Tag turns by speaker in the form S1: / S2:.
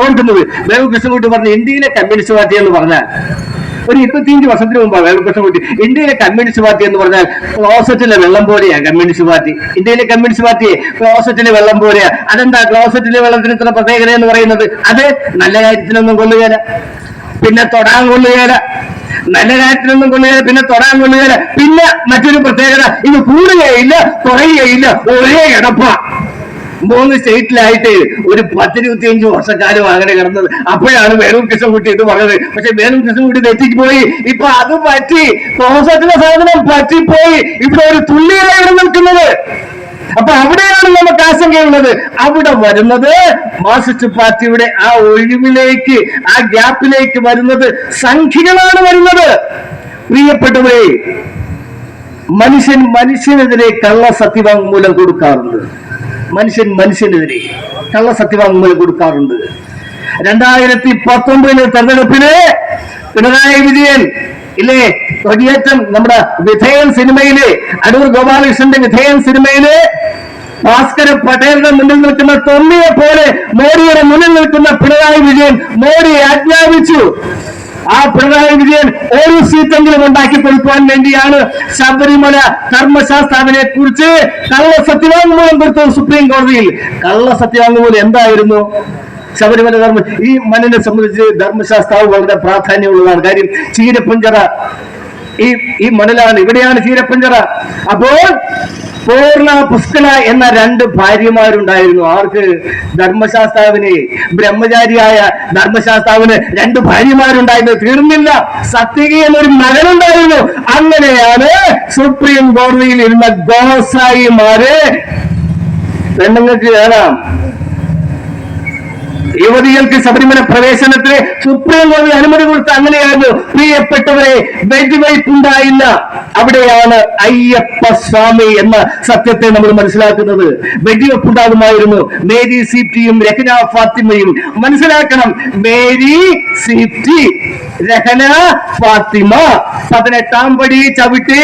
S1: ഓർക്കുന്നത്. വേണു കൃഷ്ണൻകുട്ടി പറഞ്ഞു ഇന്ത്യയിലെ കമ്മ്യൂണിസ്റ്റ് പാർട്ടി എന്ന് പറഞ്ഞാൽ ഒരു 25 വർഷത്തിന് മുമ്പാണ് വേണു കൃഷ്ണൻകുട്ടി ഇന്ത്യയിലെ കമ്മ്യൂണിസ്റ്റ് പാർട്ടി എന്ന് പറഞ്ഞാൽ ക്ലോസറ്റിലെ വെള്ളം പോലെയാ കമ്മ്യൂണിസ്റ്റ് പാർട്ടി. ഇന്ത്യയിലെ കമ്മ്യൂണിസ്റ്റ് പാർട്ടി ക്ലോസറ്റിലെ വെള്ളം പോലെയാ. അതെന്താ ക്ലോസറ്റിലെ വെള്ളത്തിന് ഇത്ര പ്രത്യേകത എന്ന് പറയുന്നത്? അത് നല്ല കാര്യത്തിനൊന്നും കൊള്ളുകയില്ല, പിന്നെ തൊടാൻ കൊള്ളുകയില്ല. നല്ല കാര്യത്തിനൊന്നും കൊള്ളുകയില്ല, പിന്നെ തൊടാൻ കൊള്ളുകയില്ല. പിന്നെ മറ്റൊരു പ്രത്യേകത, ഇത് കൂടുകയില്ല, കുറയുകയില്ല, ഒരേ കിടപ്പ. 3 സ്റ്റേറ്റിലായിട്ട് ഒരു 10-25 വർഷക്കാലം അങ്ങനെ കിടന്നത്. അപ്പോഴാണ് വേണു കൃഷ്ണൻകുട്ടി ഇത് പറഞ്ഞത്. പക്ഷെ വേണു കൃഷ്ണൻകുട്ടി തെറ്റിക്ക് പോയി. ഇപ്പൊ അത് പറ്റി, ക്ലോസറ്റിലെ സാധനം പറ്റിപ്പോയി. ഇവിടെ ഒരു തുല്യതയാണ് നിൽക്കുന്നത്. അപ്പൊ അവിടെയാണ് നമുക്ക് ആശങ്കയുള്ളത്. അവിടെ വരുന്നത് മാർക്സിസ്റ്റ് പാർട്ടിയുടെ ആ ഒഴിവിലേക്ക്, ആ ഗ്യാപ്പിലേക്ക് വരുന്നത് സംഖ്യകളാണ് വരുന്നത്. പ്രിയപ്പെട്ടവരെ, മനുഷ്യനെതിരെ കള്ള സത്യവാങ്മൂലം കൊടുക്കാറുണ്ട്. മനുഷ്യനെതിരെ കള്ള സത്യവാങ്മൂലം കൊടുക്കാറുണ്ട്. 2019 തെരഞ്ഞെടുപ്പിന് പിണറായി വിജയൻ ഇല്ലേ, കൊടിയേറ്റം, നമ്മുടെ വിധേയൻ സിനിമയില്, അടൂർ ഗോപാലകൃഷ്ണന്റെ വിധേയൻ സിനിമയില് ഭാസ്കര പട്ടേലിന്റെ മുന്നിൽ നിൽക്കുന്ന തൊമ്മിയെ പോലെ മോഡിയുടെ മുന്നിൽ നിൽക്കുന്ന പിണറായി വിജയൻ മോഡിയെ ആജ്ഞാപിച്ചു. ആ പിണറായി വിജയൻ ഒരു സീറ്റെങ്കിലും ഉണ്ടാക്കി കൊടുക്കുവാൻ വേണ്ടിയാണ് ശബരിമല ധർമ്മശാസ്താവിനെ കുറിച്ച് കള്ള സത്യവാങ്മൂലം കൊടുത്തത് സുപ്രീം കോടതിയിൽ. കള്ള സത്യവാങ്മൂലം എന്തായിരുന്നു? ശബരിമല ഈ മണ്ണിനെ സംബന്ധിച്ച് ധർമ്മശാസ്താവ് വളരെ പ്രാധാന്യമുള്ളതാണ്. കാര്യം ചീരപ്പഞ്ചറ ഈ മണ്ണിലാണ്, ഇവിടെയാണ് ചീരപ്പഞ്ചറ. അപ്പോൾ പൂർണ്ണ പുഷ്കല എന്ന 2 ഭാര്യമാരുണ്ടായിരുന്നു. ആർക്ക്? ധർമ്മശാസ്താവിന്. ബ്രഹ്മചാരിയായ ധർമ്മശാസ്താവിന് 2 ഭാര്യമാരുണ്ടായിരുന്നു. തീർന്നില്ല, സത്യകി എന്നൊരു മകനുണ്ടായിരുന്നു. അങ്ങനെയാണ് സുപ്രീം കോടതിയിൽ ഇരുന്ന ഗോസായിമാര് പെണ്ണുങ്ങൾക്ക് കാണാം, യുവതികൾക്ക് ശബരിമല പ്രവേശനത്തിന് സുപ്രീം കോടതി അനുമതി കൊടുത്ത. അങ്ങനെയായിരുന്നു. പ്രിയപ്പെട്ടവരെ, വെടിവയ്പുണ്ടായില്ല. അവിടെയാണ് അയ്യപ്പ സ്വാമി എന്ന സത്യത്തെ നമ്മൾ മനസ്സിലാക്കുന്നത്. വെടിവെപ്പുണ്ടാകുമായിരുന്നു. മേരി സീപ്റ്റിയും രഹന ഫാത്തിമയും മനസ്സിലാക്കണം. മേരി സീപ്റ്റി, രഹന ഫാത്തിമ 18ാം പടി ചവിട്ടി